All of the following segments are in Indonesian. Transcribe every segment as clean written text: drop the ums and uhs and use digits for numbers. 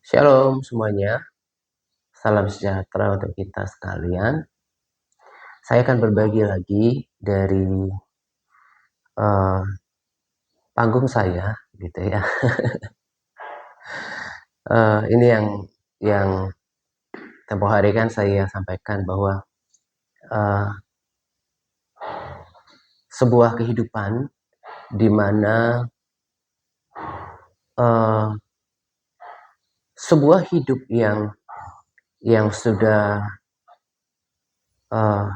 Shalom semuanya, salam sejahtera untuk kita sekalian. Saya akan berbagi lagi dari uh, panggung saya, gitu ya. Ini yang tempo hari kan saya sampaikan bahwa uh, sebuah kehidupan di mana uh, sebuah hidup yang sudah uh,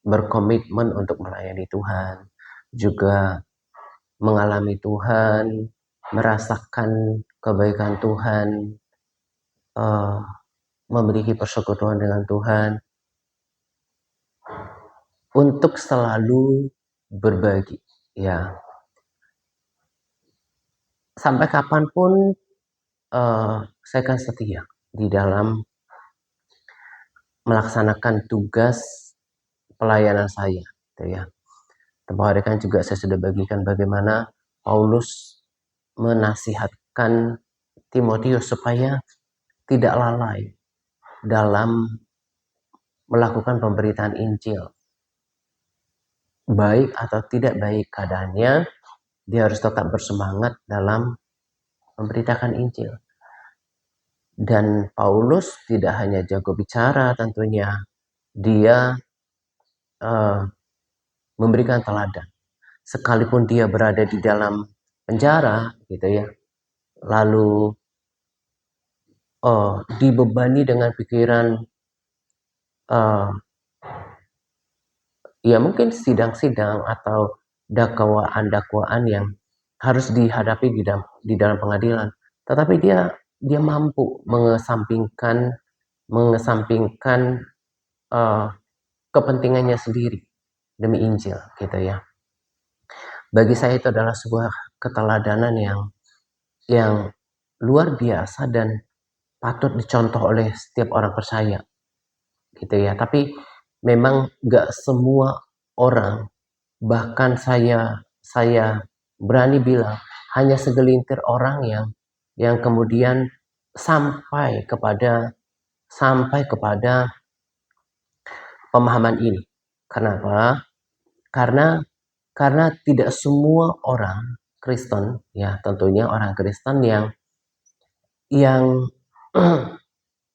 berkomitmen untuk melayani Tuhan, juga mengalami Tuhan, merasakan kebaikan Tuhan, uh, memiliki persekutuan dengan Tuhan, untuk selalu berbagi, ya. Sampai kapanpun saya akan setia di dalam melaksanakan tugas pelayanan saya, gitu ya. Tempoh hari kan juga saya sudah bagikan bagaimana Paulus menasihatkan Timotius supaya tidak lalai dalam melakukan pemberitaan Injil. Baik atau tidak baik keadaannya, dia harus tetap bersemangat dalam memberitakan Injil. Dan Paulus tidak hanya jago bicara tentunya, dia memberikan teladan. Sekalipun dia berada di dalam penjara, gitu ya, lalu dibebani dengan pikiran ya mungkin sidang-sidang atau dakwaan-dakwaan yang harus dihadapi di dalam pengadilan, tetapi dia mampu mengesampingkan kepentingannya sendiri demi Injil, gitu ya. Bagi saya itu adalah sebuah keteladanan yang luar biasa dan patut dicontoh oleh setiap orang percaya, gitu ya. Tapi memang nggak semua orang, bahkan saya berani bilang hanya segelintir orang yang kemudian sampai kepada pemahaman ini. Kenapa? Karena tidak semua orang Kristen, ya tentunya orang Kristen yang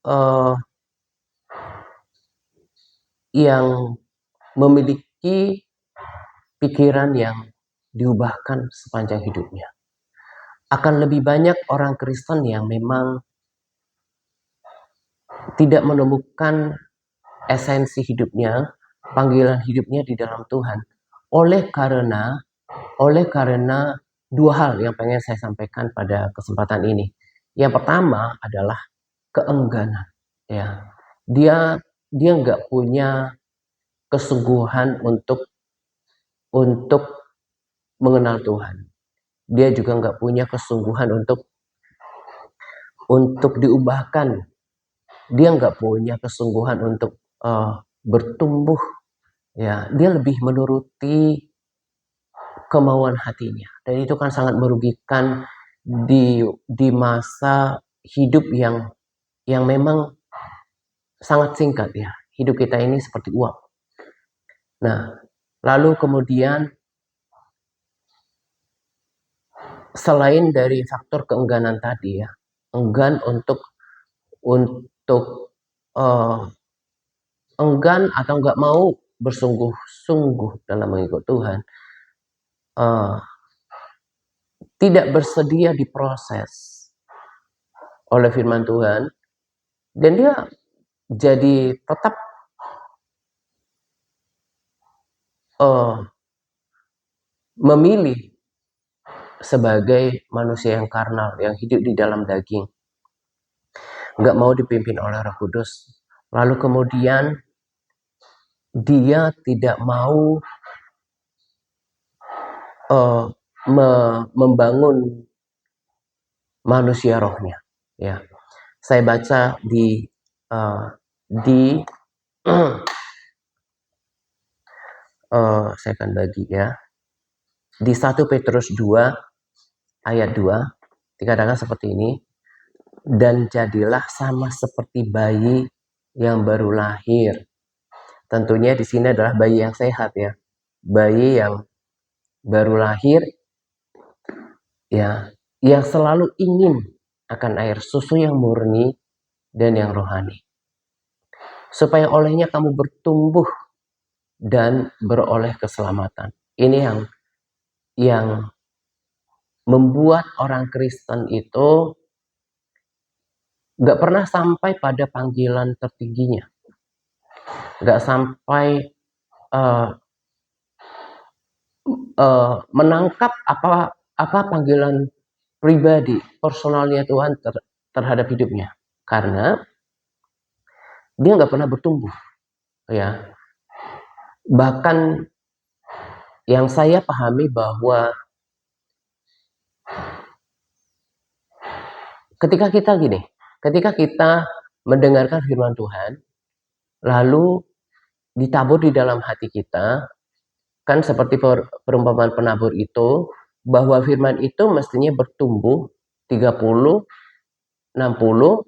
uh, yang memiliki pikiran yang diubahkan sepanjang hidupnya. Akan lebih banyak orang Kristen yang memang tidak menemukan esensi hidupnya, panggilan hidupnya di dalam Tuhan. Oleh karena dua hal yang pengen saya sampaikan pada kesempatan ini. Yang pertama adalah keengganan, ya. Dia nggak punya kesungguhan untuk mengenal Tuhan. Dia juga nggak punya kesungguhan untuk diubahkan. Dia nggak punya kesungguhan untuk bertumbuh, ya. Dia lebih menuruti kemauan hatinya, dan itu kan sangat merugikan di masa hidup yang memang sangat singkat, ya. Hidup kita ini seperti uap. Nah, lalu kemudian selain dari faktor keengganan tadi, ya, enggan untuk enggan atau nggak mau bersungguh-sungguh dalam mengikut Tuhan, tidak bersedia diproses oleh firman Tuhan, dan dia jadi tetap memilih sebagai manusia yang karnal, yang hidup di dalam daging, nggak mau dipimpin oleh Roh Kudus. Lalu kemudian dia tidak mau membangun manusia rohnya, ya. Saya baca di saya akan bagi, ya, di 1 Petrus 2 ayat 2 dikatakan seperti ini. dan jadilah sama seperti bayi yang baru lahir. Tentunya di sini adalah bayi yang sehat ya. Bayi yang baru lahir ya, yang selalu ingin akan air susu yang murni dan yang rohani. Supaya olehnya kamu bertumbuh dan beroleh keselamatan. Ini yang membuat orang Kristen itu gak pernah sampai pada panggilan tertingginya. Gak sampai menangkap apa panggilan pribadi, personalnya Tuhan terhadap hidupnya. Karena dia gak pernah bertumbuh. Ya, bahkan yang saya pahami bahwa ketika kita mendengarkan firman Tuhan, lalu ditabur di dalam hati kita, kan seperti perumpamaan penabur itu, bahwa firman itu mestinya bertumbuh 30, 60,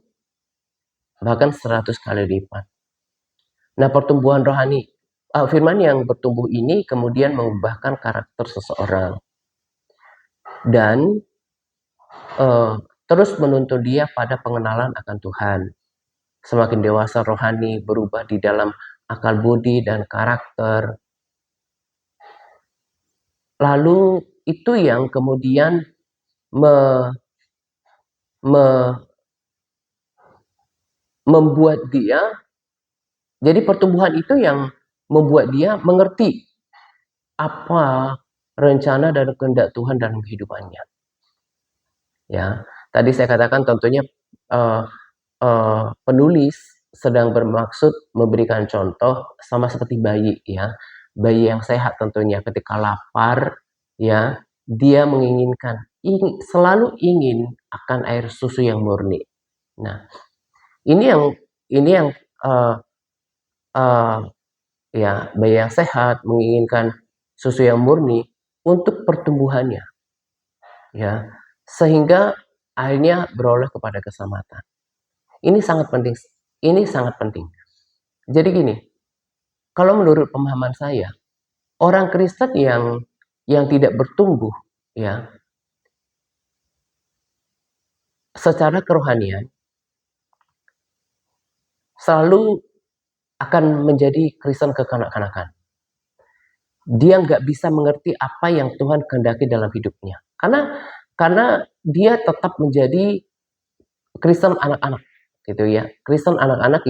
bahkan 100 kali lipat. Nah, pertumbuhan rohani, firman yang bertumbuh ini kemudian mengubahkan karakter seseorang. Dan terus menuntun dia pada pengenalan akan Tuhan. Semakin dewasa rohani berubah di dalam akal budi dan karakter. Lalu itu yang kemudian membuat dia, jadi pertumbuhan itu yang membuat dia mengerti apa rencana dan kehendak Tuhan dalam kehidupannya. Ya, tadi saya katakan tentunya penulis sedang bermaksud memberikan contoh sama seperti bayi ya. Bayi yang sehat tentunya ketika lapar ya, dia menginginkan, selalu ingin akan air susu yang murni. Nah, ini yang ya, bayi yang sehat menginginkan susu yang murni untuk pertumbuhannya ya, sehingga akhirnya beroleh kepada keselamatan. Ini sangat penting. Ini sangat penting. Jadi gini, kalau menurut pemahaman saya, orang Kristen yang tidak bertumbuh ya secara kerohanian selalu akan menjadi Kristen kekanak-kanakan. Dia nggak bisa mengerti apa yang Tuhan kehendaki dalam hidupnya. Karena dia tetap menjadi Kristen anak-anak gitu ya. Kristen anak-anak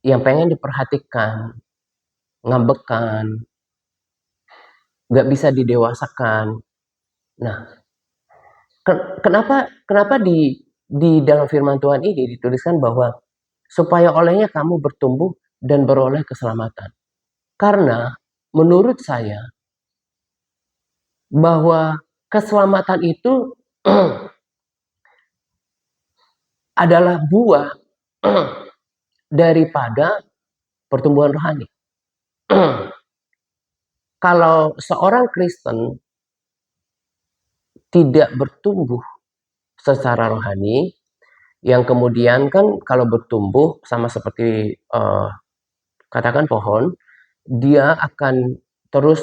yang pengen diperhatikan, ngambekan, nggak bisa didewasakan. Nah, kenapa di dalam firman Tuhan ini dituliskan bahwa supaya olehnya kamu bertumbuh dan beroleh keselamatan. Karena menurut saya bahwa keselamatan itu adalah buah daripada pertumbuhan rohani. Kalau seorang Kristen tidak bertumbuh secara rohani, yang kemudian kan kalau bertumbuh sama seperti katakan pohon, dia akan terus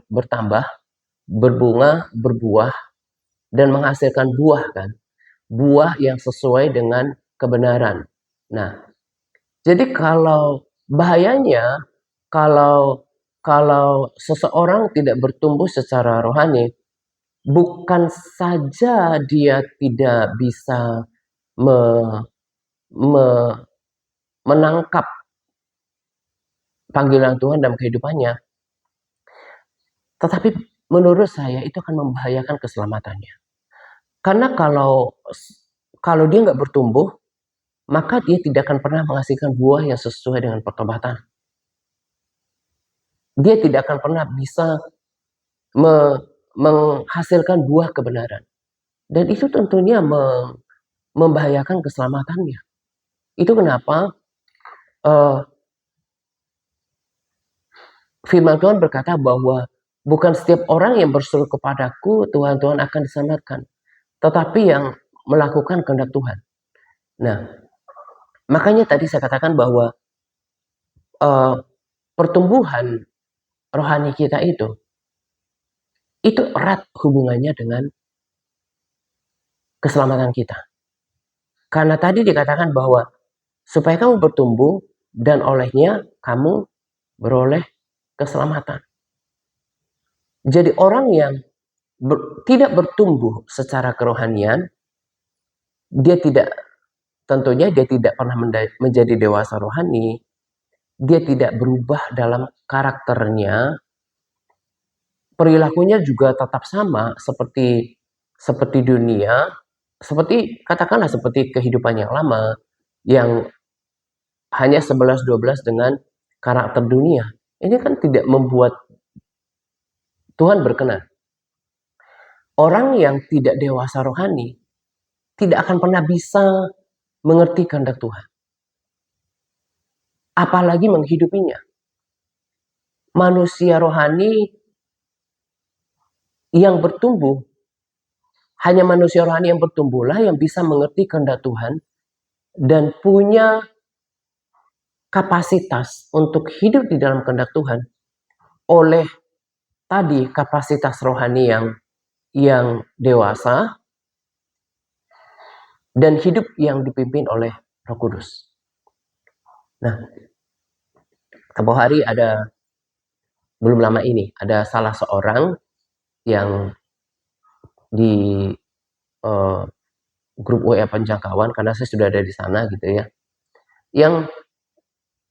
bertambah, berbunga, berbuah, dan menghasilkan buah kan. Buah yang sesuai dengan kebenaran. Nah, jadi kalau bahayanya kalau seseorang tidak bertumbuh secara rohani, bukan saja dia tidak bisa menangkap panggilan Tuhan dalam kehidupannya, tetapi menurut saya itu akan membahayakan keselamatannya. Karena kalau dia nggak bertumbuh, maka dia tidak akan pernah menghasilkan buah yang sesuai dengan pertobatan. Dia tidak akan pernah bisa menghasilkan buah kebenaran. Dan itu tentunya membahayakan keselamatannya. Itu kenapa firman Tuhan berkata bahwa bukan setiap orang yang berseru kepadaku, Tuhan, Tuhan akan diselamatkan. Tetapi yang melakukan kehendak Tuhan. Nah, makanya tadi saya katakan bahwa pertumbuhan rohani kita itu erat hubungannya dengan keselamatan kita. Karena tadi dikatakan bahwa supaya kamu bertumbuh dan olehnya kamu beroleh keselamatan. Jadi orang yang tidak bertumbuh secara kerohanian, tentunya dia tidak pernah menjadi dewasa rohani, dia tidak berubah dalam karakternya, perilakunya juga tetap sama seperti dunia, katakanlah seperti kehidupan yang lama, yang hanya 11-12 dengan karakter dunia. Ini kan tidak membuat Tuhan berkenan. Orang yang tidak dewasa rohani tidak akan pernah bisa mengerti kehendak Tuhan, apalagi menghidupinya. Manusia rohani yang bertumbuh, hanya manusia rohani yang bertumbuhlah yang bisa mengerti kehendak Tuhan dan punya kapasitas untuk hidup di dalam kehendak Tuhan oleh tadi kapasitas rohani yang dewasa dan hidup yang dipimpin oleh Roh Kudus. Nah, tempoh hari belum lama ini ada salah seorang yang di grup WA Penjangkauan, karena saya sudah ada di sana gitu ya, yang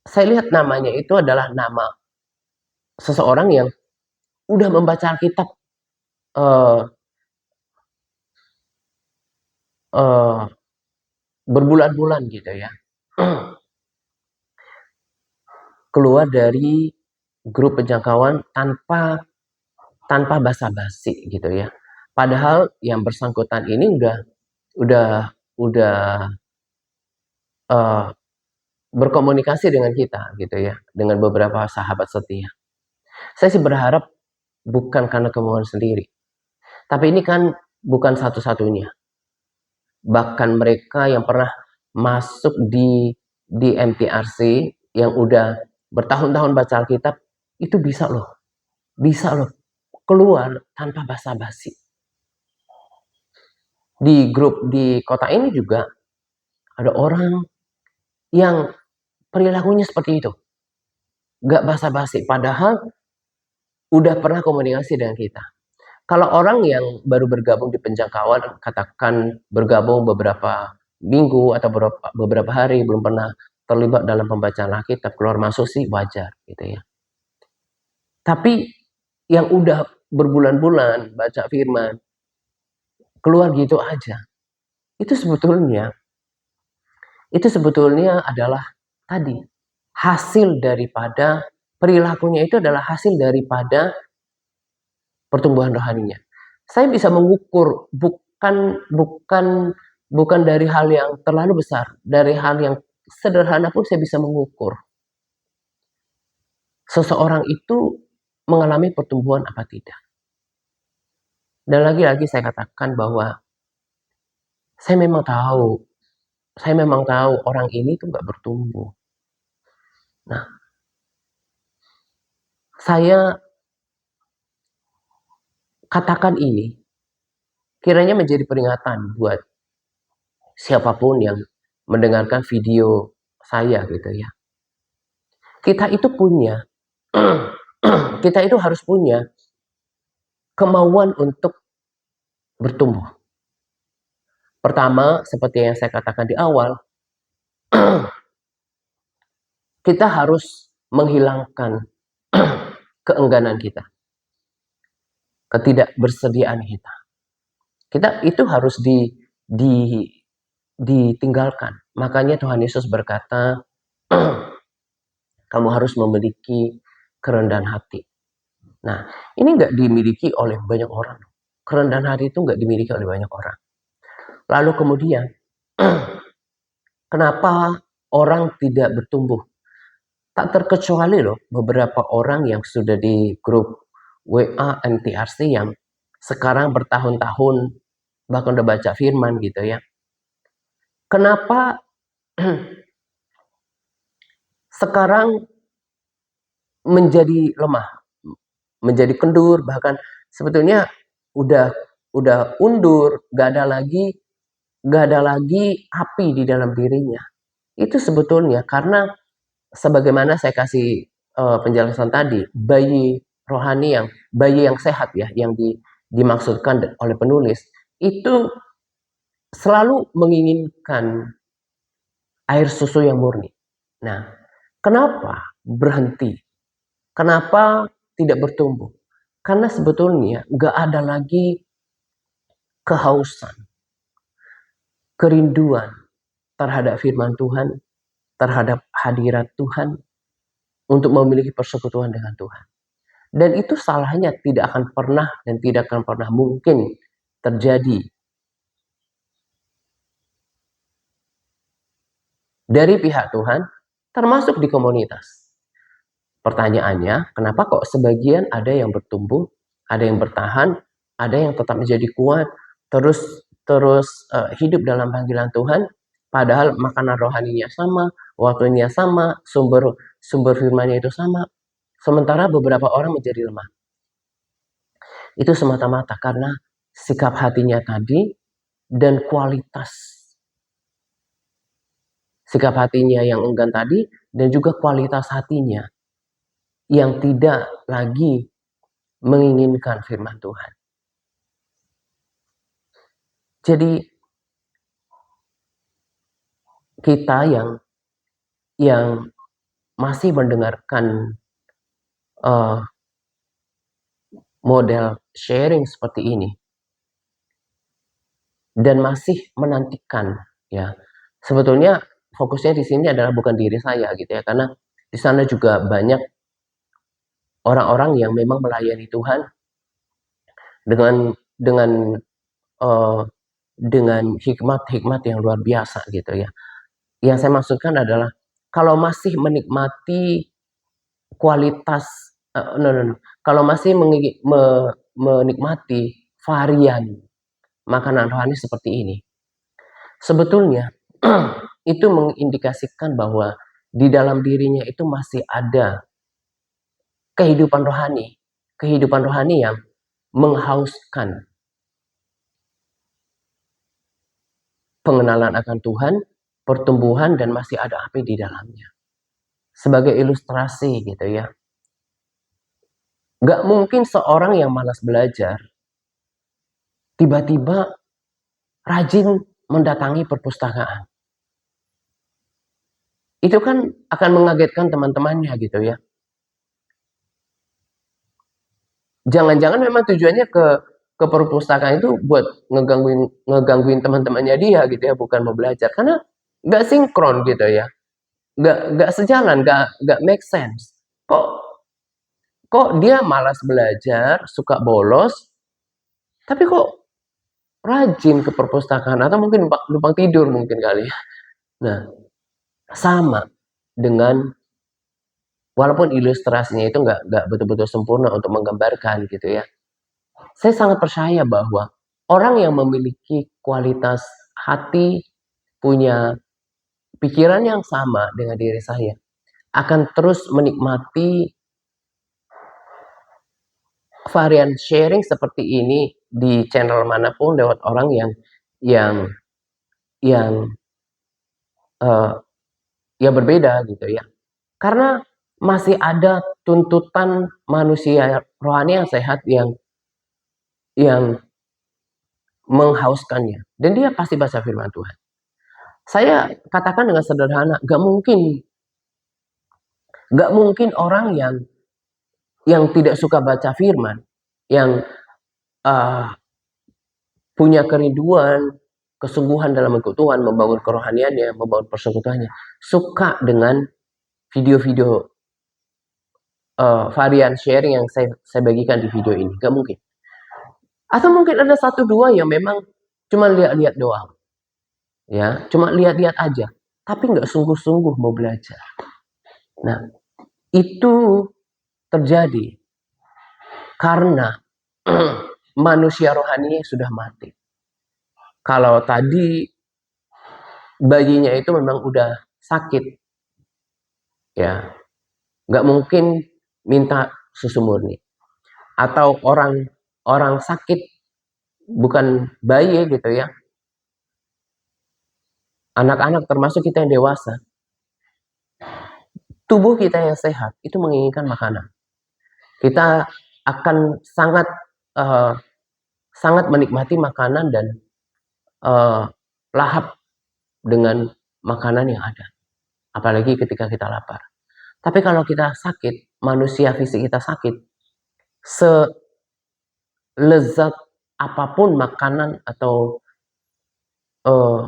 saya lihat namanya itu adalah nama seseorang yang udah membaca Alkitab berbulan-bulan gitu ya. Keluar dari grup penjangkauan tanpa basa-basi gitu ya. Padahal yang bersangkutan ini udah berkomunikasi dengan kita gitu ya, dengan beberapa sahabat setia. Saya sih berharap bukan karena kemauan sendiri, tapi ini kan bukan satu-satunya. Bahkan mereka yang pernah masuk di MTRC yang udah bertahun-tahun baca Alkitab itu bisa loh keluar tanpa basa-basi. Di grup di kota ini juga ada orang yang perilakunya seperti itu, gak basa-basi, padahal udah pernah komunikasi dengan kita. Kalau orang yang baru bergabung di penjangkauan, katakan bergabung beberapa minggu atau beberapa hari, belum pernah terlibat dalam pembacaan Alkitab, keluar masuk sih wajar gitu ya. Tapi yang udah berbulan-bulan baca firman, keluar gitu aja, itu sebetulnya adalah tadi hasil daripada perilakunya, itu adalah hasil daripada pertumbuhan rohaninya. Saya bisa mengukur bukan dari hal yang terlalu besar, dari hal yang sederhana pun saya bisa mengukur seseorang itu mengalami pertumbuhan apa tidak. Dan lagi-lagi saya katakan bahwa saya memang tahu orang ini tuh nggak bertumbuh. Nah, saya katakan ini kiranya menjadi peringatan buat siapapun yang mendengarkan video saya gitu ya. Kita itu harus punya kemauan untuk bertumbuh. Pertama, seperti yang saya katakan di awal, kita harus menghilangkan keengganan kita, ketidakbersediaan kita. Kita itu harus ditinggalkan. Makanya Tuhan Yesus berkata, kamu harus memiliki kerendahan hati. Nah, ini nggak dimiliki oleh banyak orang. Kerendahan hati itu nggak dimiliki oleh banyak orang. Lalu kemudian, kenapa orang tidak bertumbuh? Tak terkecuali loh beberapa orang yang sudah di grup WA MTRC yang sekarang bertahun-tahun bahkan udah baca firman gitu ya. Kenapa sekarang menjadi lemah, menjadi kendur, bahkan sebetulnya udah undur, gak ada lagi api di dalam dirinya. Itu sebetulnya karena sebagaimana saya kasih penjelasan tadi, bayi yang sehat ya, yang dimaksudkan oleh penulis itu selalu menginginkan air susu yang murni. Nah, kenapa berhenti? Kenapa tidak bertumbuh? Karena sebetulnya nggak ada lagi kehausan, kerinduan terhadap firman Tuhan, terhadap hadirat Tuhan, untuk memiliki persekutuan dengan Tuhan. Dan itu salahnya tidak akan pernah dan tidak akan pernah mungkin terjadi dari pihak Tuhan, termasuk di komunitas. Pertanyaannya, kenapa kok sebagian ada yang bertumbuh, ada yang bertahan, ada yang tetap menjadi kuat, terus hidup dalam panggilan Tuhan, padahal makanan rohaninya sama, waktunya sama, sumber firman-Nya itu sama, sementara beberapa orang menjadi lemah. Itu semata-mata karena sikap hatinya tadi dan kualitas sikap hatinya yang enggan tadi, dan juga kualitas hatinya yang tidak lagi menginginkan firman Tuhan. Jadi kita yang masih mendengarkan model sharing seperti ini dan masih menantikan, ya, sebetulnya fokusnya di sini adalah bukan diri saya gitu ya, karena di sana juga banyak orang-orang yang memang melayani Tuhan dengan dengan uh, dengan hikmat-hikmat yang luar biasa gitu ya. Yang saya maksudkan adalah kalau masih menikmati kualitas kalau masih menikmati varian makanan rohani seperti ini, sebetulnya itu mengindikasikan bahwa di dalam dirinya itu masih ada kehidupan rohani yang menghauskan pengenalan akan Tuhan, pertumbuhan, dan masih ada api di dalamnya. Sebagai ilustrasi gitu ya. Gak mungkin seorang yang malas belajar tiba-tiba rajin mendatangi perpustakaan. Itu kan akan mengagetkan teman-temannya gitu ya. Jangan-jangan memang tujuannya ke perpustakaan itu buat ngegangguin teman-temannya dia gitu ya, bukan mau belajar. Karena nggak sinkron gitu ya, nggak sejalan, nggak make sense. Kok dia malas belajar, suka bolos, tapi kok rajin ke perpustakaan, atau mungkin numpang tidur mungkin kali ya. Nah, sama dengan, walaupun ilustrasinya itu nggak betul-betul sempurna untuk menggambarkan gitu ya. Saya sangat percaya bahwa orang yang memiliki kualitas hati, punya pikiran yang sama dengan diri saya, akan terus menikmati varian sharing seperti ini di channel manapun lewat orang yang yang uh, ya berbeda gitu ya. Karena masih ada tuntutan manusia rohani yang sehat yang menghauskannya, dan dia pasti baca firman Tuhan. Saya katakan dengan sederhana, gak mungkin orang yang tidak suka baca firman, yang uh, punya kerinduan, kesungguhan dalam mengikut Tuhan, membangun kerohaniannya, membangun persekutuannya, suka dengan video-video varian sharing yang saya bagikan di video ini. Gak mungkin. Atau mungkin ada satu dua yang memang cuma lihat-lihat doang, ya, cuma lihat-lihat aja, tapi nggak sungguh-sungguh mau belajar. Nah, itu terjadi karena manusia rohani sudah mati. Kalau tadi bayinya itu memang udah sakit, ya, nggak mungkin minta susu murni. Atau orang sakit, bukan bayi gitu ya, anak-anak termasuk kita yang dewasa, tubuh kita yang sehat itu menginginkan makanan. Kita akan eh, sangat menikmati makanan dan eh, lahap dengan makanan yang ada. Apalagi ketika kita lapar. Tapi kalau kita sakit, manusia fisik kita sakit, selezat apapun makanan atau eh,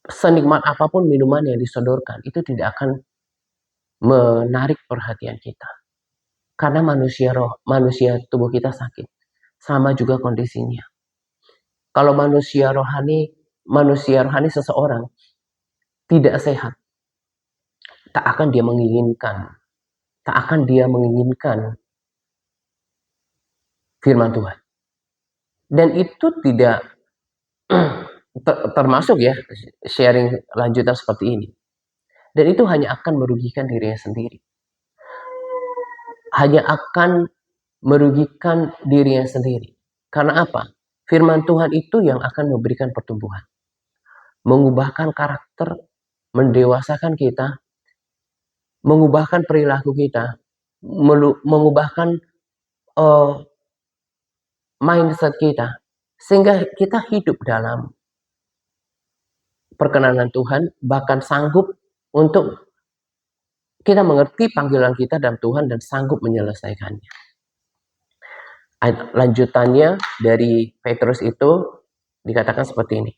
senikmat apapun minuman yang disodorkan, itu tidak akan menarik perhatian kita. Karena manusia tubuh kita sakit. Sama juga kondisinya. Kalau manusia rohani seseorang tidak sehat, tak akan dia menginginkan firman Tuhan. Dan itu tidak termasuk ya sharing lanjutan seperti ini. Dan itu hanya akan merugikan dirinya sendiri. Hanya akan merugikan dirinya sendiri. Karena apa? Firman Tuhan itu yang akan memberikan pertumbuhan. Mengubahkan karakter, mendewasakan kita, mengubahkan perilaku kita, mengubahkan mindset kita. Sehingga kita hidup dalam perkenanan Tuhan, bahkan sanggup untuk kita mengerti panggilan kita dan Tuhan dan sanggup menyelesaikannya. Lanjutannya dari Petrus itu dikatakan seperti ini.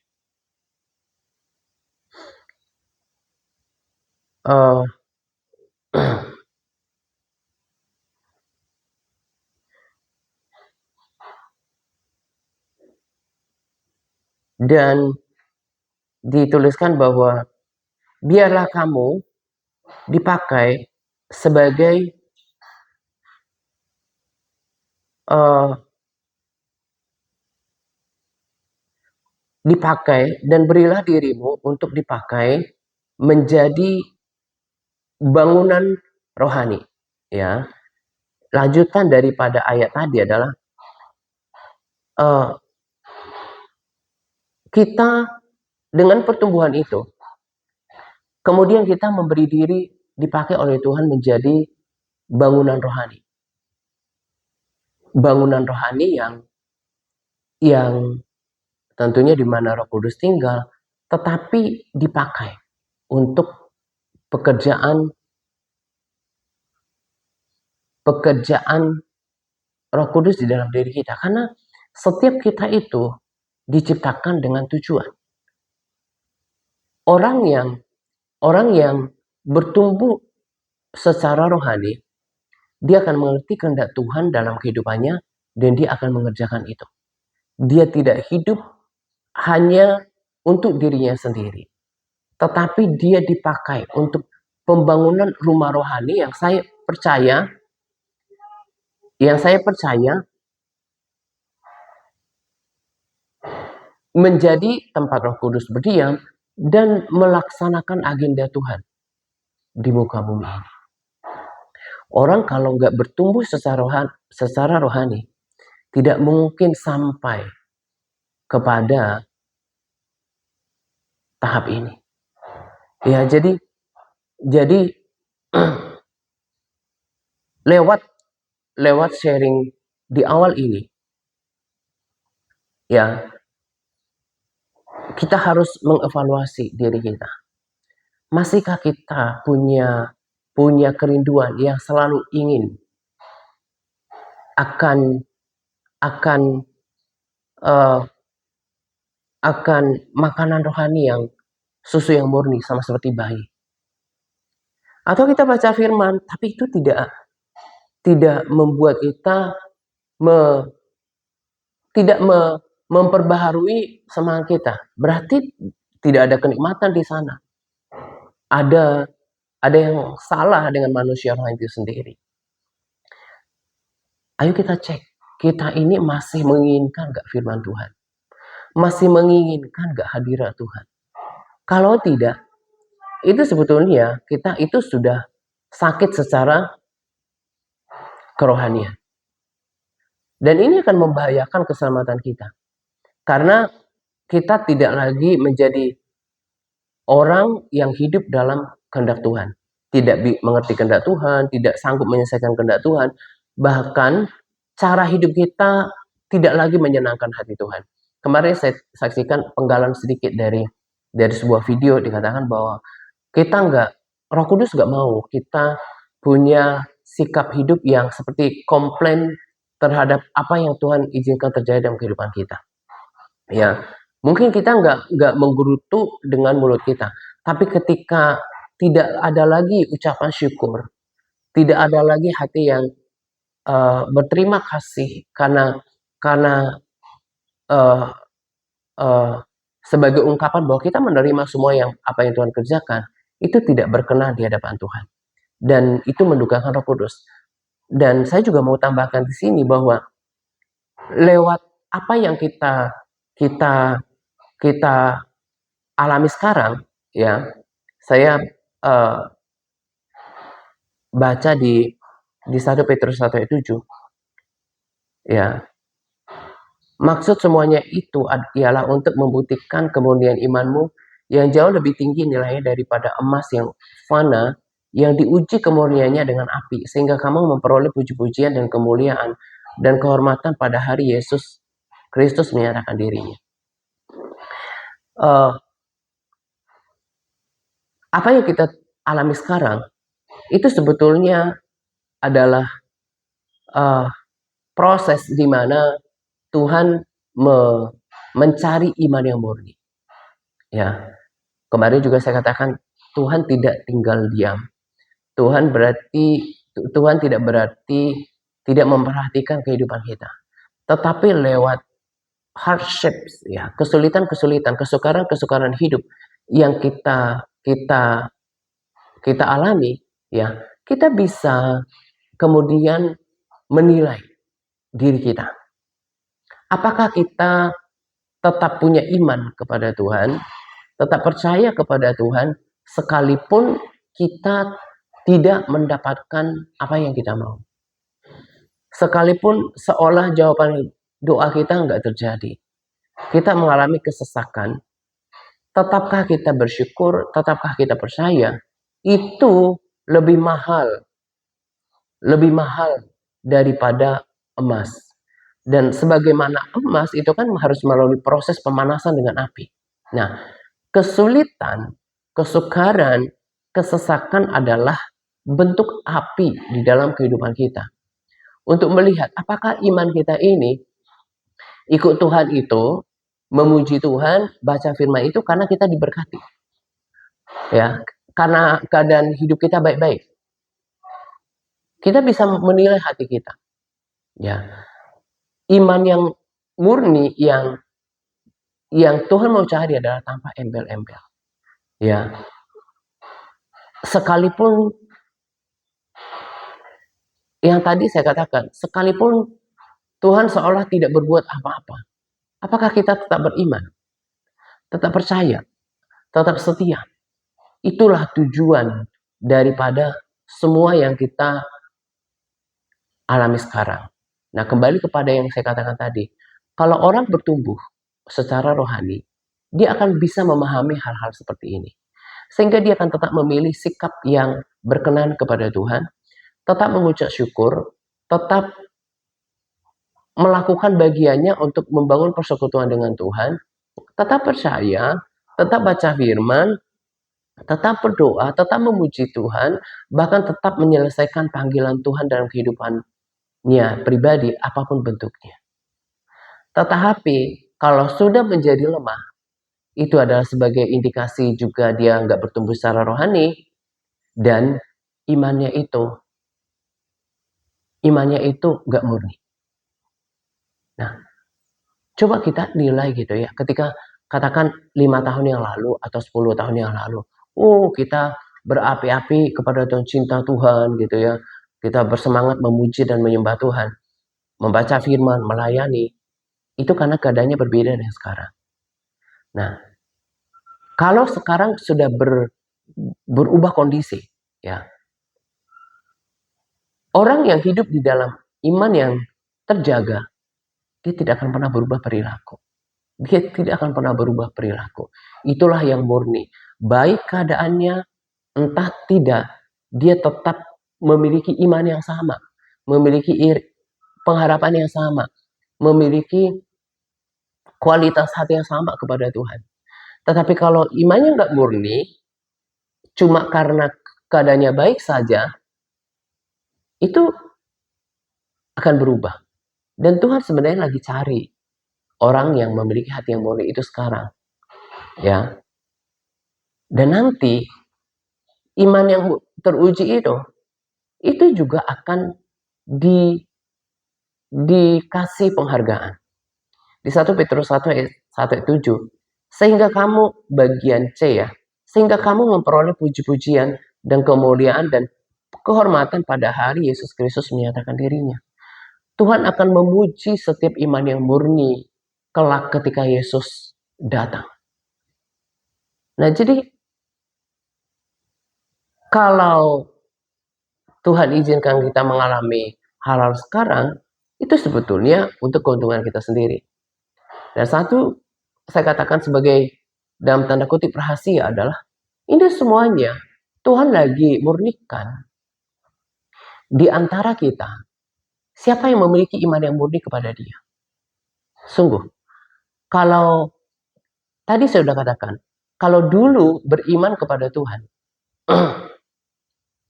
Dan dituliskan bahwa biarlah kamu dipakai sebagai dan berilah dirimu untuk dipakai menjadi bangunan rohani, ya. Lanjutan daripada ayat tadi adalah kita dengan pertumbuhan itu, kemudian kita memberi diri dipakai oleh Tuhan menjadi bangunan rohani. Bangunan rohani yang tentunya di mana Roh Kudus tinggal, tetapi dipakai untuk pekerjaan Roh Kudus di dalam diri kita. Karena setiap kita itu diciptakan dengan tujuan. Orang yang bertumbuh secara rohani, dia akan mengerti kehendak Tuhan dalam kehidupannya dan dia akan mengerjakan itu. Dia tidak hidup hanya untuk dirinya sendiri, tetapi dia dipakai untuk pembangunan rumah rohani yang saya percaya menjadi tempat Roh Kudus berdiam dan melaksanakan agenda Tuhan di muka bumi ini. Orang kalau nggak bertumbuh secara rohani, tidak mungkin sampai kepada tahap ini. Ya, jadi lewat sharing di awal ini, ya, kita harus mengevaluasi diri kita. Masihkah kita punya kerinduan yang selalu ingin akan makanan rohani yang susu yang murni sama seperti bayi? Atau kita baca firman, tapi itu tidak membuat kita tidak memperbaharui semangat kita. Berarti tidak ada kenikmatan di sana. Ada yang salah dengan manusia rohani itu sendiri. Ayo kita cek, kita ini masih menginginkan gak firman Tuhan? Masih menginginkan gak hadirat Tuhan? Kalau tidak, itu sebetulnya kita itu sudah sakit secara kerohanian. Dan ini akan membahayakan keselamatan kita. Karena kita tidak lagi menjadi orang yang hidup dalam kehendak Tuhan. Tidak mengerti kehendak Tuhan, tidak sanggup menyelesaikan kehendak Tuhan. Bahkan cara hidup kita tidak lagi menyenangkan hati Tuhan. Kemarin saya saksikan penggalan sedikit dari sebuah video, dikatakan bahwa kita Roh Kudus nggak mau kita punya sikap hidup yang seperti komplain terhadap apa yang Tuhan izinkan terjadi dalam kehidupan kita. Ya, mungkin kita nggak menggerutu dengan mulut kita, tapi ketika tidak ada lagi ucapan syukur, tidak ada lagi hati yang berterima kasih karena uh, uh, sebagai ungkapan bahwa kita menerima semua apa yang Tuhan kerjakan, itu tidak berkenan di hadapan Tuhan. Dan itu mendukakan Roh Kudus. Dan saya juga mau tambahkan di sini bahwa lewat apa yang kita alami sekarang, ya, saya baca di 1 Petrus 1 ayat 7, ya. Maksud semuanya itu ialah untuk membuktikan kemurnian imanmu yang jauh lebih tinggi nilainya daripada emas yang fana, yang diuji kemurniannya dengan api, sehingga kamu memperoleh puji-pujian dan kemuliaan dan kehormatan pada hari Yesus Kristus menyatakan dirinya. Apa yang kita alami sekarang itu sebetulnya adalah proses di mana Tuhan mencari iman yang murni. Ya, kemarin juga saya katakan Tuhan tidak tinggal diam. Tuhan tidak berarti tidak memperhatikan kehidupan kita. Tetapi lewat hardships, ya, kesulitan-kesulitan, kesukaran-kesukaran hidup yang kita alami, ya, kita bisa kemudian menilai diri kita. Apakah kita tetap punya iman kepada Tuhan, tetap percaya kepada Tuhan, sekalipun kita tidak mendapatkan apa yang kita mau. Sekalipun seolah jawaban doa kita nggak terjadi. Kita mengalami kesesakan, tetapkah kita bersyukur, tetapkah kita percaya, itu lebih mahal daripada emas. Dan sebagaimana emas itu kan harus melalui proses pemanasan dengan api. Nah, kesulitan, kesukaran, kesesakan adalah bentuk api di dalam kehidupan kita. Untuk melihat apakah iman kita ini ikut Tuhan itu, memuji Tuhan, baca firman itu karena kita diberkati. Ya, karena keadaan hidup kita baik-baik. Kita bisa menilai hati kita. Ya. Iman yang murni yang Tuhan mau cari adalah tanpa embel-embel. Ya. Sekalipun yang tadi saya katakan, sekalipun Tuhan seolah tidak berbuat apa-apa, apakah kita tetap beriman? Tetap percaya? Tetap setia? Itulah tujuan daripada semua yang kita alami sekarang. Nah, kembali kepada yang saya katakan tadi, kalau orang bertumbuh secara rohani, dia akan bisa memahami hal-hal seperti ini. Sehingga dia akan tetap memilih sikap yang berkenan kepada Tuhan, tetap mengucap syukur, tetap melakukan bagiannya untuk membangun persekutuan dengan Tuhan, tetap percaya, tetap baca firman, tetap berdoa, tetap memuji Tuhan, bahkan tetap menyelesaikan panggilan Tuhan dalam kehidupannya pribadi, apapun bentuknya. Tetapi kalau sudah menjadi lemah, itu adalah sebagai indikasi juga dia nggak bertumbuh secara rohani, dan imannya itu nggak murni. Nah, coba kita nilai gitu ya, ketika katakan 5 tahun yang lalu atau 10 tahun yang lalu, kita berapi-api kepada Tuhan, cinta Tuhan gitu ya, kita bersemangat memuji dan menyembah Tuhan, membaca firman, melayani, itu karena keadaannya berbeda dengan sekarang. Nah, Kalau sekarang sudah berubah kondisi, ya. Orang yang hidup di dalam iman yang terjaga, dia tidak akan pernah berubah perilaku. Dia tidak akan pernah berubah perilaku. Itulah yang murni. Baik keadaannya, entah tidak, dia tetap memiliki iman yang sama, memiliki pengharapan yang sama, memiliki kualitas hati yang sama kepada Tuhan. Tetapi kalau imannya nggak murni, cuma karena keadaannya baik saja, itu akan berubah. Dan Tuhan sebenarnya lagi cari orang yang memiliki hati yang murni itu sekarang, ya. Dan nanti iman yang teruji itu juga akan dikasih penghargaan. Di 1 Petrus 1 ayat 7, sehingga kamu bagian C ya, sehingga kamu memperoleh puji-pujian dan kemuliaan dan kehormatan pada hari Yesus Kristus menyatakan dirinya. Tuhan akan memuji setiap iman yang murni kelak ketika Yesus datang. Nah, jadi kalau Tuhan izinkan kita mengalami hal-hal sekarang, itu sebetulnya untuk keuntungan kita sendiri. Dan satu, saya katakan sebagai dalam tanda kutip rahasia adalah, ini semuanya Tuhan lagi murnikan di antara kita, siapa yang memiliki iman yang murni kepada Dia. Sungguh, kalau tadi saya sudah katakan, kalau dulu beriman kepada Tuhan,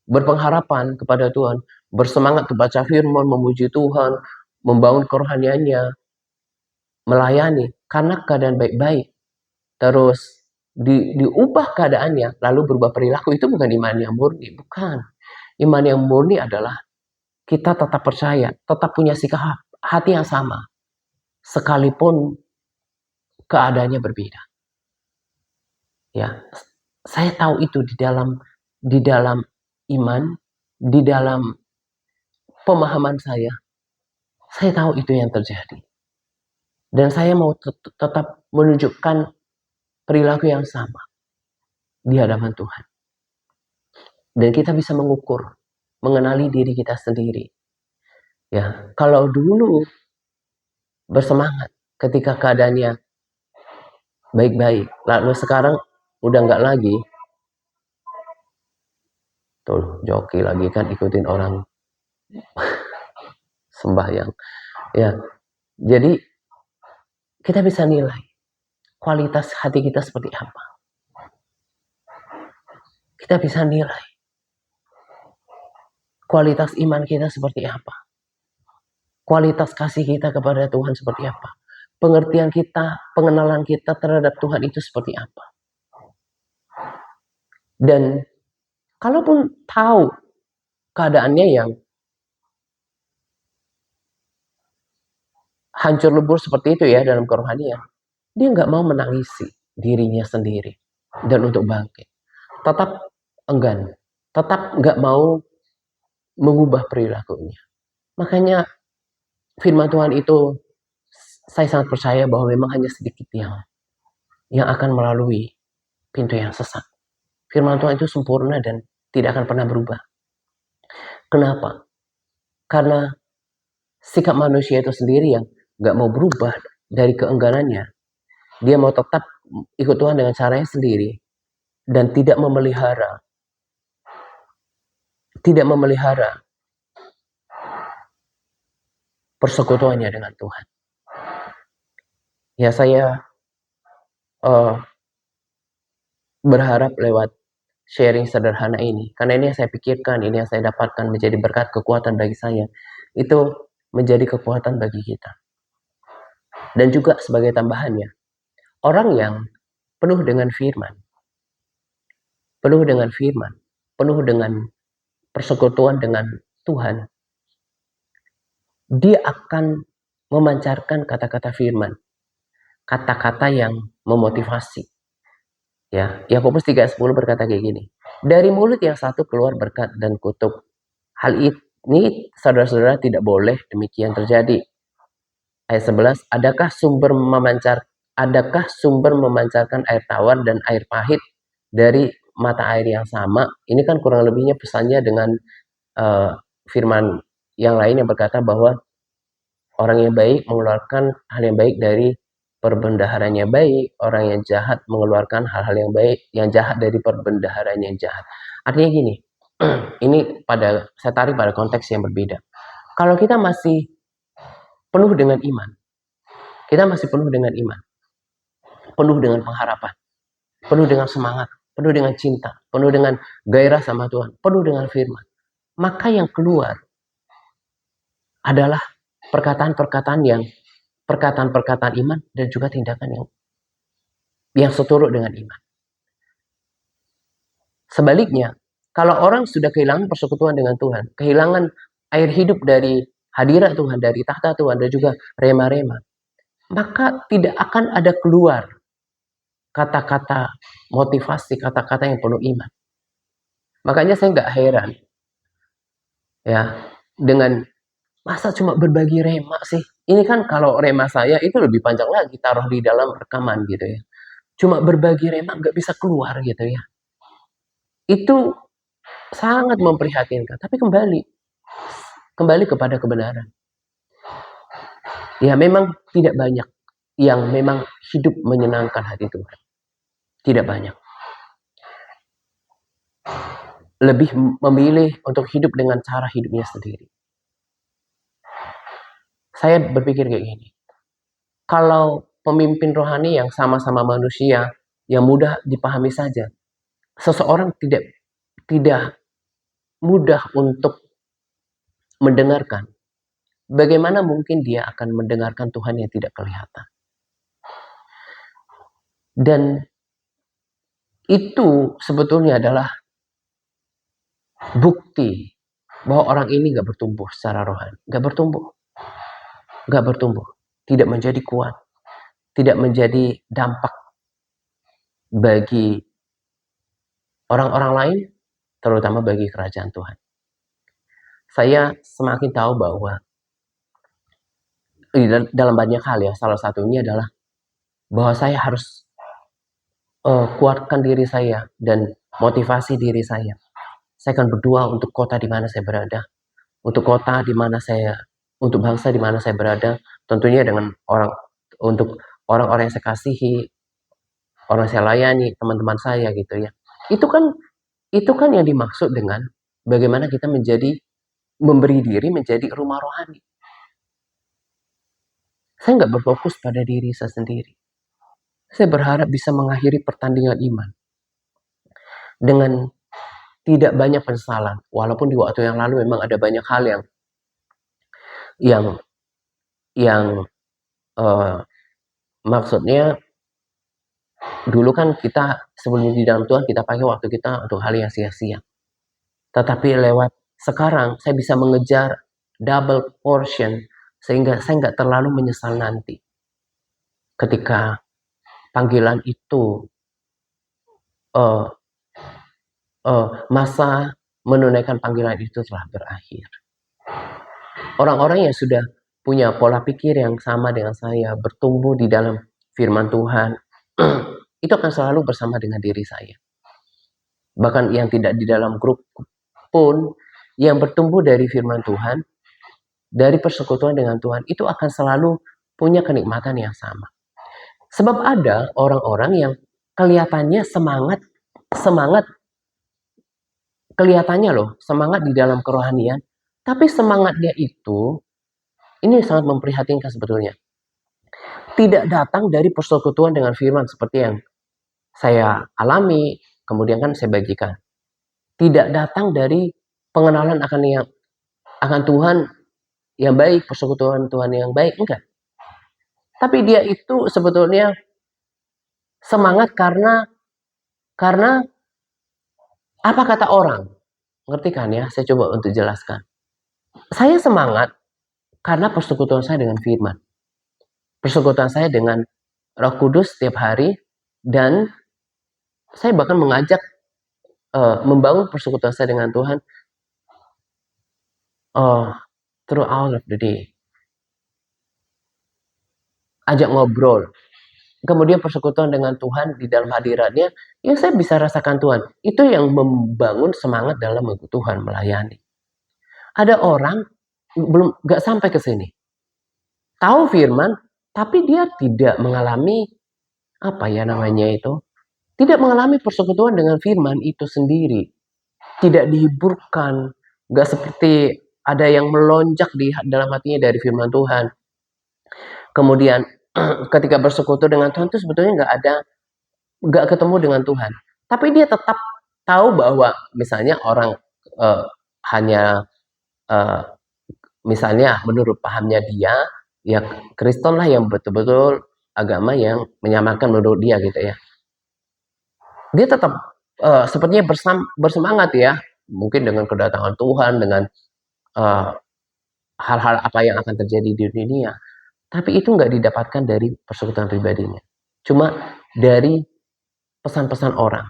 berpengharapan kepada Tuhan, bersemangat membaca firman, memuji Tuhan, membangun kerohaniannya, melayani karena keadaan baik-baik, terus diubah keadaannya, lalu berubah perilaku, itu bukan iman yang murni, bukan. Iman yang murni adalah kita tetap percaya, tetap punya sikap hati yang sama, sekalipun keadaannya berbeda. Ya, saya tahu itu di dalam iman, di dalam pemahaman saya tahu itu yang terjadi. Dan saya mau tetap menunjukkan perilaku yang sama di hadapan Tuhan. Dan kita bisa mengukur, mengenali diri kita sendiri. Ya, kalau dulu bersemangat ketika keadaannya baik-baik, lalu sekarang udah nggak lagi, tuh joki lagi kan ikutin orang sembahyang. Ya, jadi kita bisa nilai kualitas hati kita seperti apa. Kita bisa nilai kualitas iman kita seperti apa. Kualitas kasih kita kepada Tuhan seperti apa. Pengertian kita, pengenalan kita terhadap Tuhan itu seperti apa. Dan kalaupun tahu keadaannya yang hancur lebur seperti itu ya dalam kerohanian, dia nggak mau menangisi dirinya sendiri dan untuk bangkit. Tetap enggan, tetap nggak mau mengubah perilakunya. Makanya firman Tuhan itu saya sangat percaya bahwa memang hanya sedikit yang akan melalui pintu yang sesat. Firman Tuhan itu sempurna dan tidak akan pernah berubah. Kenapa? Karena sikap manusia itu sendiri yang nggak mau berubah dari keengganannya. Dia mau tetap ikut Tuhan dengan caranya sendiri dan tidak memelihara persekutuannya dengan Tuhan. Ya, saya berharap lewat sharing sederhana ini, karena ini yang saya pikirkan, ini yang saya dapatkan menjadi berkat kekuatan bagi saya, itu menjadi kekuatan bagi kita. Dan juga sebagai tambahannya, orang yang penuh dengan firman, penuh dengan persekutuan dengan Tuhan, dia akan memancarkan kata-kata firman, kata-kata yang memotivasi. Ya, Yakobus 3:10 berkata kayak gini, dari mulut yang satu keluar berkat dan kutuk. Hal ini saudara-saudara tidak boleh demikian terjadi. Ayat 11, adakah sumber Adakah sumber memancarkan air tawar dan air pahit dari mata air yang sama? Ini kan kurang lebihnya pesannya dengan firman yang lain yang berkata bahwa orang yang baik mengeluarkan hal yang baik dari perbendaharanya baik, orang yang jahat mengeluarkan hal-hal yang baik, yang jahat dari perbendaharanya yang jahat. Artinya gini, ini saya tarik pada konteks yang berbeda. Kalau kita masih penuh dengan iman, penuh dengan pengharapan, penuh dengan semangat, penuh dengan cinta, penuh dengan gairah sama Tuhan, penuh dengan firman, maka yang keluar adalah perkataan-perkataan iman dan juga tindakan yang seturut dengan iman. Sebaliknya, kalau orang sudah kehilangan persekutuan dengan Tuhan, kehilangan air hidup dari hadirat Tuhan, dari tahta Tuhan, dan juga rema-rema, maka tidak akan ada keluar kata-kata motivasi, kata-kata yang penuh iman. Makanya saya nggak heran ya dengan masa cuma berbagi rema sih. Ini kan kalau rema saya itu lebih panjang lagi, taruh di dalam rekaman gitu ya. Cuma berbagi rema nggak bisa keluar gitu ya. Itu sangat memprihatinkan. Tapi kembali kepada kebenaran. Ya memang tidak banyak yang memang hidup menyenangkan hati Tuhan. Tidak banyak. Lebih memilih untuk hidup dengan cara hidupnya sendiri. Saya berpikir kayak gini. Kalau pemimpin rohani yang sama-sama manusia, yang mudah dipahami saja, seseorang tidak mudah untuk mendengarkan. Bagaimana mungkin dia akan mendengarkan Tuhan yang tidak kelihatan? Dan itu sebetulnya adalah bukti bahwa orang ini gak bertumbuh secara rohani. Gak bertumbuh. Tidak menjadi kuat. Tidak menjadi dampak bagi orang-orang lain, terutama bagi kerajaan Tuhan. Saya semakin tahu bahwa dalam banyak hal ya, salah satunya adalah bahwa saya harus kuatkan diri saya dan motivasi diri saya. Saya akan berdoa untuk kota di mana saya berada, untuk untuk bangsa di mana saya berada, tentunya dengan untuk orang-orang yang saya kasihi, orang saya layani, teman-teman saya gitu ya. Itu kan yang dimaksud dengan bagaimana kita memberi diri menjadi rumah rohani. Saya nggak berfokus pada diri saya sendiri. Saya berharap bisa mengakhiri pertandingan iman dengan tidak banyak penyesalan. Walaupun di waktu yang lalu memang ada banyak hal yang maksudnya dulu kan kita sebelum di dalam Tuhan kita pakai waktu kita untuk hal yang sia-sia. Tetapi lewat sekarang saya bisa mengejar double portion sehingga saya nggak terlalu menyesal nanti. Ketika panggilan itu masa menunaikan panggilan itu telah berakhir. Orang-orang yang sudah punya pola pikir yang sama dengan saya, bertumbuh di dalam firman Tuhan, itu akan selalu bersama dengan diri saya. Bahkan yang tidak di dalam grup pun, yang bertumbuh dari firman Tuhan, dari persekutuan dengan Tuhan, itu akan selalu punya kenikmatan yang sama. Sebab ada orang-orang yang kelihatannya semangat, kelihatannya loh, semangat di dalam kerohanian, tapi semangatnya itu, ini sangat memprihatinkan sebetulnya. Tidak datang dari persekutuan dengan firman seperti yang saya alami, kemudian kan saya bagikan. Tidak datang dari pengenalan akan Tuhan yang baik, persekutuan Tuhan yang baik, enggak. Tapi dia itu sebetulnya semangat karena apa kata orang. Ngerti kan ya? Saya coba untuk jelaskan. Saya semangat karena persekutuan saya dengan firman. Persekutuan saya dengan Roh Kudus setiap hari, dan saya bahkan mengajak membangun persekutuan saya dengan Tuhan throughout of the day. Ajak ngobrol kemudian persekutuan dengan Tuhan di dalam hadiratnya, ya saya bisa rasakan Tuhan. Itu yang membangun semangat dalam mengikut Tuhan, melayani. Ada orang belum nggak sampai ke sini. Tahu firman, tapi dia tidak mengalami apa ya namanya itu? Tidak mengalami persekutuan dengan firman itu sendiri. Tidak dihiburkan, nggak seperti ada yang melonjak di dalam hatinya dari firman Tuhan. Kemudian ketika bersekutu dengan Tuhan itu sebetulnya nggak ketemu dengan Tuhan. Tapi dia tetap tahu bahwa misalnya orang hanya misalnya menurut pahamnya dia, ya Kristen lah yang betul-betul agama yang menyamakan menurut dia gitu ya. Dia tetap sepertinya bersemangat ya, mungkin dengan kedatangan Tuhan, dengan hal-hal apa yang akan terjadi di dunia. Tapi itu nggak didapatkan dari persekutuan pribadinya. Cuma dari pesan-pesan orang.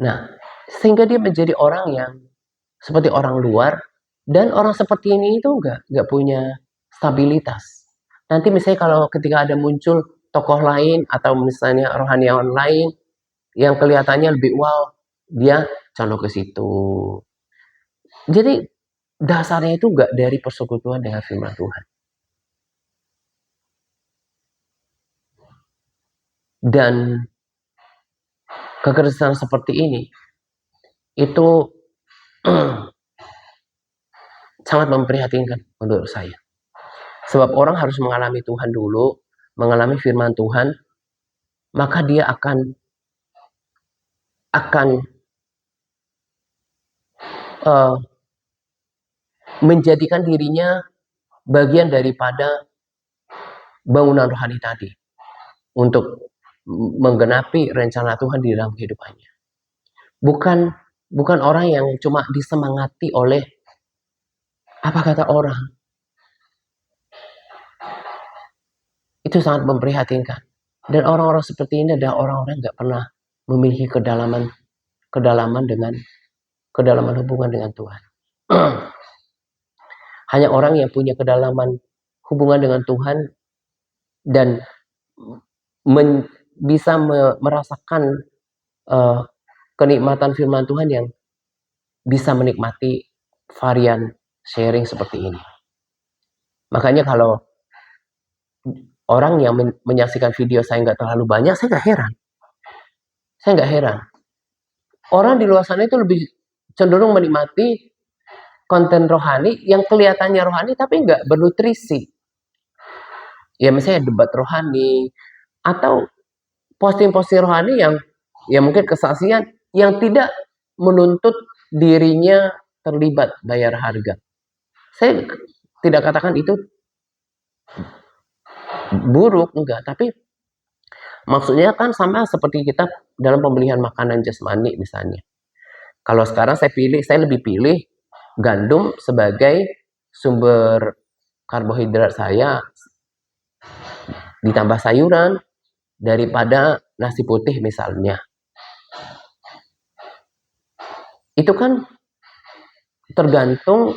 Nah, sehingga dia menjadi orang yang seperti orang luar, dan orang seperti ini itu nggak punya stabilitas. Nanti misalnya kalau ketika ada muncul tokoh lain atau misalnya rohaniawan lain yang kelihatannya lebih wow, dia condong ke situ. Jadi dasarnya itu nggak dari persekutuan dengan firman Tuhan. Dan kekristenan seperti ini itu sangat memprihatinkan menurut saya. Sebab orang harus mengalami Tuhan dulu, mengalami firman Tuhan, maka dia akan menjadikan dirinya bagian daripada bangunan rohani tadi untuk menggenapi rencana Tuhan di dalam kehidupannya. Bukan orang yang cuma disemangati oleh apa kata orang. Itu sangat memprihatinkan. Dan orang-orang seperti ini adalah orang-orang yang nggak pernah memiliki kedalaman hubungan dengan Tuhan. Hanya orang yang punya kedalaman hubungan dengan Tuhan dan bisa merasakan kenikmatan firman Tuhan yang bisa menikmati varian sharing seperti ini. Makanya kalau orang yang menyaksikan video saya nggak terlalu banyak, saya nggak heran. Orang di luar sana itu lebih cenderung menikmati konten rohani yang kelihatannya rohani tapi nggak bernutrisi. Ya misalnya debat rohani atau posting-posting rohani yang ya mungkin kesaksian yang tidak menuntut dirinya terlibat bayar harga. Saya tidak katakan itu buruk, enggak, tapi maksudnya kan sama seperti kita dalam pembelian makanan jasmani misalnya. Kalau sekarang saya lebih pilih gandum sebagai sumber karbohidrat saya ditambah sayuran daripada nasi putih misalnya. Itu kan tergantung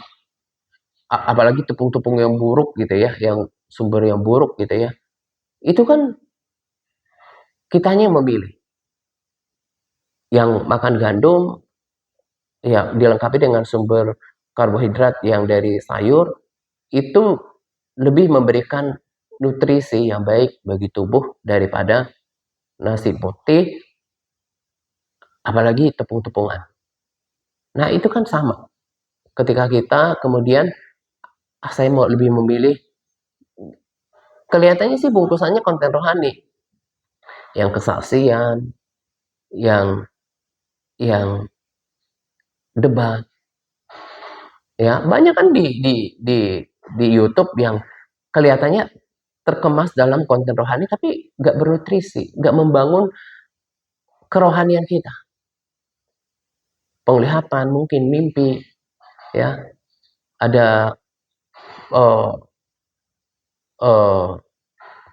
apalagi tepung-tepung yang buruk gitu ya, yang sumber yang buruk gitu ya. Itu kan kitanya yang memilih. Yang makan gandum ya dilengkapi dengan sumber karbohidrat yang dari sayur itu lebih memberikan nutrisi yang baik bagi tubuh daripada nasi putih apalagi tepung-tepungan. Nah, itu kan sama. Ketika kita kemudian saya mau lebih memilih kelihatannya sih bungkusannya konten rohani. Yang kesaksian, yang debat. Ya, banyak kan di YouTube yang kelihatannya terkemas dalam konten rohani tapi nggak bernutrisi, nggak membangun kerohanian kita. Penglihatan, mungkin mimpi, ya, ada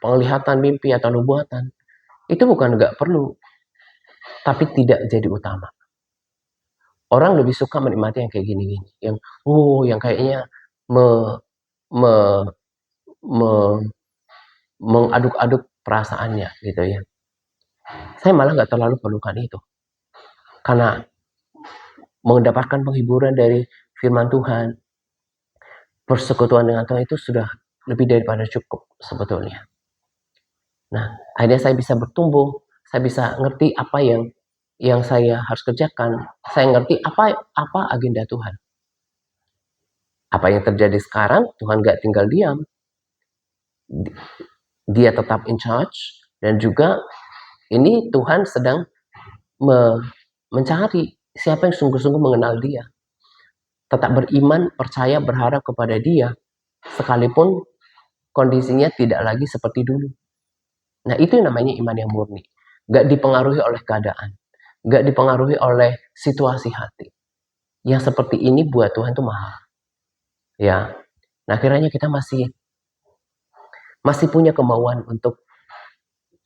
penglihatan mimpi atau nubuatan. Itu bukan nggak perlu, tapi tidak jadi utama. Orang lebih suka menikmati yang kayak gini-gini, yang kayaknya mengaduk-aduk perasaannya gitu ya. Saya malah nggak terlalu perlukan itu. Karena mendapatkan penghiburan dari firman Tuhan, persekutuan dengan Tuhan itu sudah lebih daripada cukup sebetulnya. Nah, akhirnya saya bisa bertumbuh, saya bisa ngerti apa yang saya harus kerjakan, saya ngerti apa agenda Tuhan. Apa yang terjadi sekarang, Tuhan gak tinggal diam. Dia tetap in charge, dan juga ini Tuhan sedang mencari siapa yang sungguh-sungguh mengenal dia. Tetap beriman, percaya, berharap kepada dia, sekalipun kondisinya tidak lagi seperti dulu. Nah, itu yang namanya iman yang murni. Gak dipengaruhi oleh keadaan. Gak dipengaruhi oleh situasi hati. Yang seperti ini buat Tuhan itu mahal. Ya, nah akhirnya kita masih punya kemauan untuk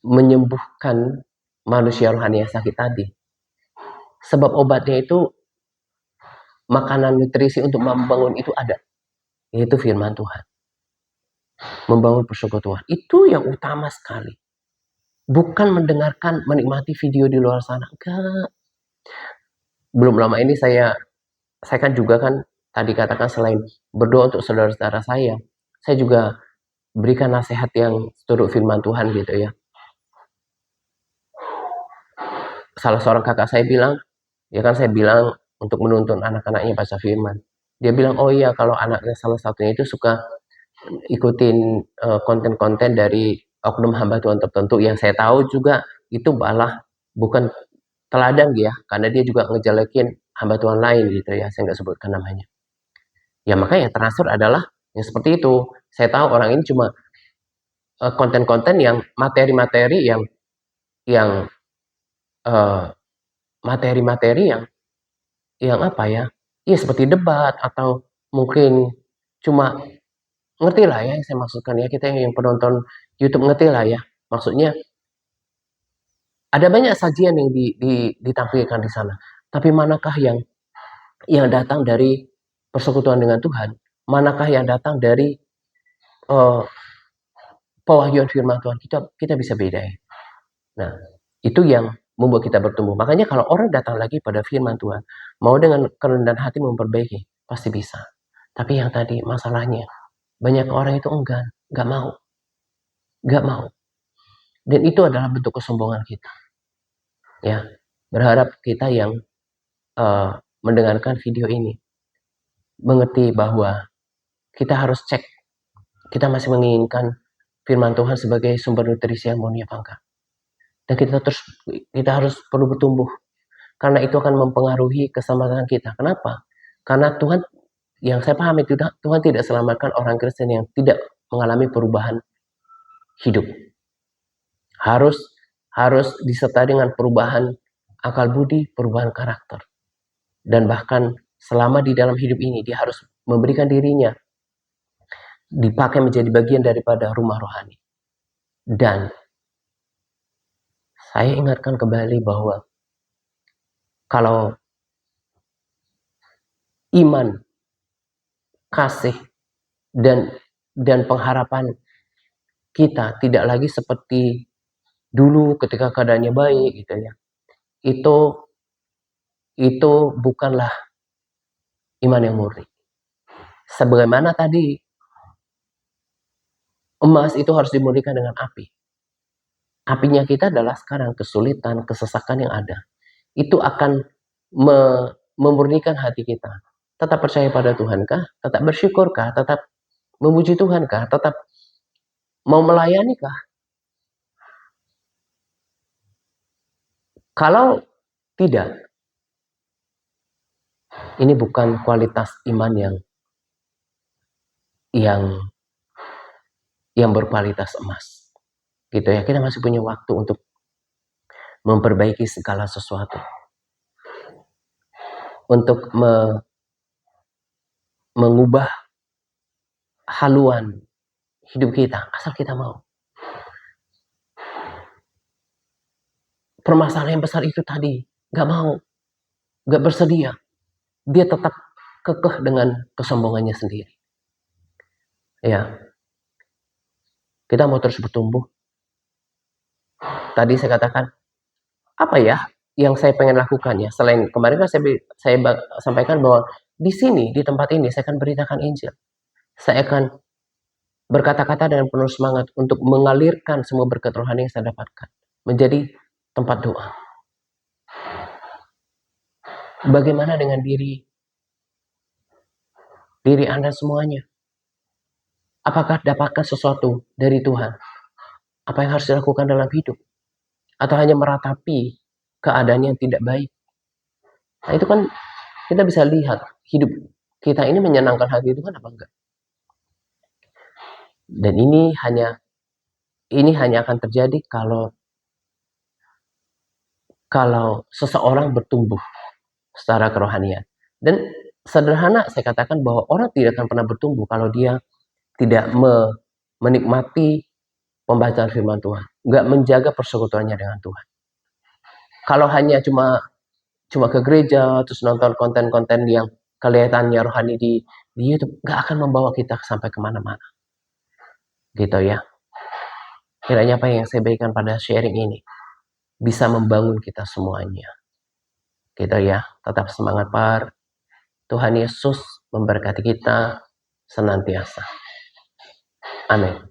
menyembuhkan manusia rohani yang sakit tadi. Sebab obatnya itu, makanan nutrisi untuk membangun itu ada. Yaitu firman Tuhan. Membangun persekutuan. Itu yang utama sekali. Bukan mendengarkan, menikmati video di luar sana. Enggak. Belum lama ini saya kan juga kan tadi katakan selain berdoa untuk saudara-saudara saya juga berikan nasihat yang turut firman Tuhan gitu ya. Salah seorang kakak saya bilang, ya kan saya bilang untuk menuntun anak-anaknya baca firman. Dia bilang, oh iya kalau anaknya salah satunya itu suka ikutin konten-konten dari oknum hamba Tuhan tertentu yang saya tahu juga itu malah bukan teladan ya, karena dia juga ngejelekin hamba Tuhan lain gitu ya, saya nggak sebutkan namanya. Ya makanya yang transfer adalah yang seperti itu. Saya tahu orang ini cuma konten-konten yang materi-materi yang materi-materi yang apa ya? Iya seperti debat atau mungkin cuma ngerti lah ya yang saya maksudkan ya, kita yang penonton YouTube ngerti lah ya. Maksudnya ada banyak sajian yang ditampilkan di sana. Tapi manakah yang datang dari persekutuan dengan Tuhan? Manakah yang datang dari uh, pewahyuan firman Tuhan? Kita bisa bedain. Nah, itu yang membuat kita bertumbuh. Makanya kalau orang datang lagi pada firman Tuhan, mau dengan kerendahan hati memperbaiki, pasti bisa. Tapi yang tadi masalahnya, banyak orang itu enggan, nggak mau. Dan itu adalah bentuk kesombongan kita. Ya, berharap kita yang mendengarkan video ini mengerti bahwa kita harus cek, kita masih menginginkan firman Tuhan sebagai sumber nutrisi yang murni apa enggak. Dan kita harus perlu bertumbuh. Karena itu akan mempengaruhi keselamatan kita. Kenapa? Karena Tuhan, yang saya pahami, Tuhan tidak selamatkan orang Kristen yang tidak mengalami perubahan hidup. Harus disertai dengan perubahan akal budi, perubahan karakter. Dan bahkan selama di dalam hidup ini, dia harus memberikan dirinya dipakai menjadi bagian daripada rumah rohani. Dan saya ingatkan kembali bahwa kalau iman, kasih, dan pengharapan kita tidak lagi seperti dulu ketika keadaannya baik gitu ya. Itu bukanlah iman yang murni. Sebagaimana tadi emas itu harus dimurnikan dengan api. Apinya kita adalah sekarang kesulitan, kesesakan yang ada. Itu akan memurnikan hati kita. Tetap percaya pada Tuhankah? Tetap bersyukurkah? Tetap memuji Tuhankah? Tetap mau melayanikah? Kalau tidak, ini bukan kualitas iman yang berkualitas emas. Gitu ya, kita masih punya waktu untuk memperbaiki segala sesuatu. Untuk mengubah haluan hidup kita, asal kita mau. Permasalahan yang besar itu tadi, gak mau, gak bersedia. Dia tetap kekeh dengan kesombongannya sendiri. Ya, kita mau terus bertumbuh. tadi saya katakan, apa ya yang saya pengen lakukan ya? Selain kemarin kan saya sampaikan bahwa di sini, di tempat ini saya akan beritakan Injil. Saya akan berkata-kata dengan penuh semangat untuk mengalirkan semua berkat rohani yang saya dapatkan menjadi tempat doa. Bagaimana dengan diri Anda semuanya? Apakah dapatkan sesuatu dari Tuhan? Apa yang harus dilakukan dalam hidup? Atau hanya meratapi keadaan yang tidak baik? Nah, itu kan kita bisa lihat hidup kita ini menyenangkan hati Tuhan apa enggak. Dan ini hanya akan terjadi kalau seseorang bertumbuh secara kerohanian. Dan sederhana saya katakan bahwa orang tidak akan pernah bertumbuh kalau dia tidak menikmati pembacaan firman Tuhan, nggak menjaga persekutuannya dengan Tuhan. Kalau hanya cuma ke gereja terus nonton konten-konten yang kelihatannya rohani di YouTube, nggak akan membawa kita sampai kemana-mana. Gitu ya. Kiranya apa yang saya berikan pada sharing ini bisa membangun kita semuanya. Gitu ya. Tetap semangat par. Tuhan Yesus memberkati kita senantiasa. Amin.